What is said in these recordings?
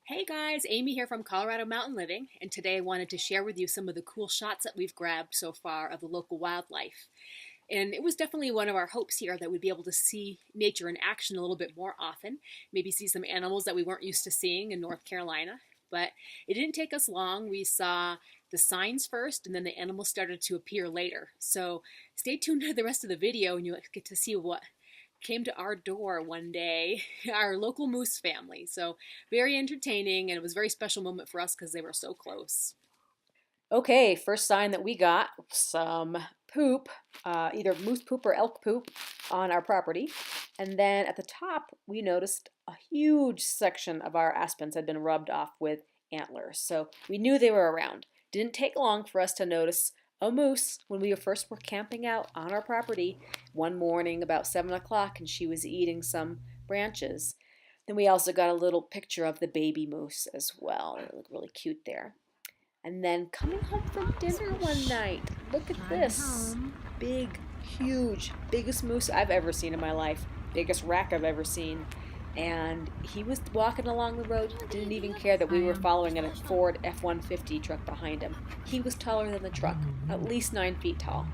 Hey guys, Amy here from Colorado Mountain Living, and today I wanted to share with you some of the cool shots that we've grabbed so far of the local wildlife. And it was definitely one of our hopes here that we'd be able to see nature in action a little bit more often, maybe see some animals that we weren't used to seeing in North Carolina. But it didn't take us long. We saw the signs first, and then the animals started to appear later. So stay tuned to the rest of the video, and you'll get to see what came to our door one day, our local moose family. So very entertaining, and it was a very special moment for us because they were so close. Okay, first sign that we got, some poop, either moose poop or elk poop on our property. And then at the top, we noticed a huge section of our aspens had been rubbed off with antlers. So we knew they were around. Didn't take long for us to notice a moose when we first were camping out on our property one morning about 7 o'clock, and she was eating some branches. Then we also got a little picture of the baby moose as well. It looked really cute there. And then coming home from dinner one night, look at this. Big, huge, biggest moose I've ever seen in my life. Biggest rack I've ever seen. And he was walking along the road, didn't even care that we were following a Ford F-150 truck behind him. He was taller than the truck, at least 9 feet tall.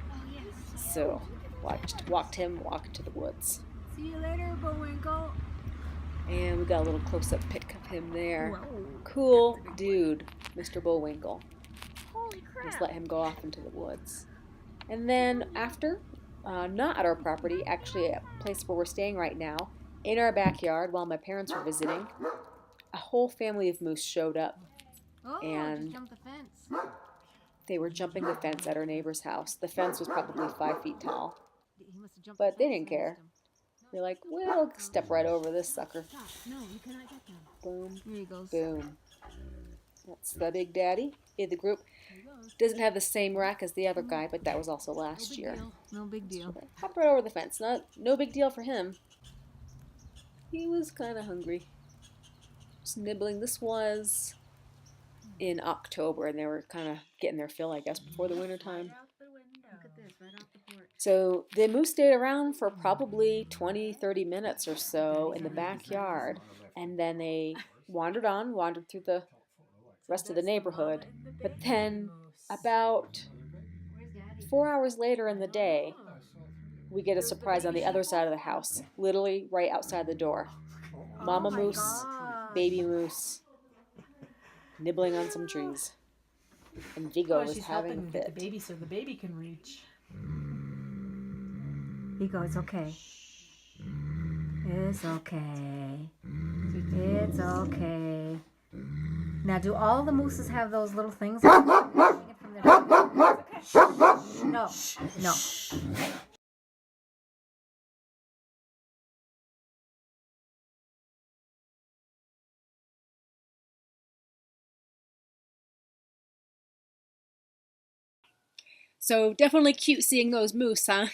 So, walked him walk into the woods. See you later, Bullwinkle. And we got a little close-up pic of him there. Whoa. Cool dude, Mr. Bullwinkle. Holy crap. Just let him go off into the woods. And then after, not at our property, actually a place where we're staying right now, in our backyard while my parents were visiting, a whole family of moose showed up. And just jumped the fence. they were jumping the fence at our neighbor's house. The fence was probably 5 feet tall, He must have jumped but the they fence didn't care. and missed They're like, we'll step right over this sucker. him. Stop. No, you cannot get them. Boom, Here he goes. boom. That's the big daddy in the group. Here he goes. Doesn't have the same rack as the other guy, but that was also No last big year. deal. No big deal. Hopped right over the fence. No big deal for him. He was kind of hungry. Just nibbling. This was in October, and they were kind of getting their fill, I guess, before the winter time. Look at this, right off the porch. So the moose stayed around for probably 20, 30 minutes or so in the backyard, and then they wandered through the rest of the neighborhood. But then about 4 hours later in the day, we get a surprise on the other side of the house, literally right outside the door. Mama moose, gosh. baby moose, nibbling on some trees. And Vigo was she's having helping a get the fit. baby so the baby can reach. Vigo, it's okay. It's okay. It's okay. Now, do all the mooses have those little things? No, no. So definitely cute seeing those moose, huh?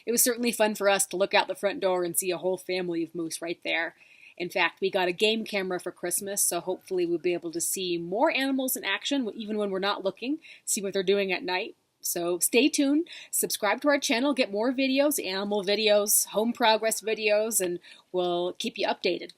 It was certainly fun for us to look out the front door and see a whole family of moose right there. In fact, we got a game camera for Christmas, so hopefully we'll be able to see more animals in action, even when we're not looking, see what they're doing at night. So stay tuned, subscribe to our channel, get more videos, animal videos, home progress videos, and we'll keep you updated.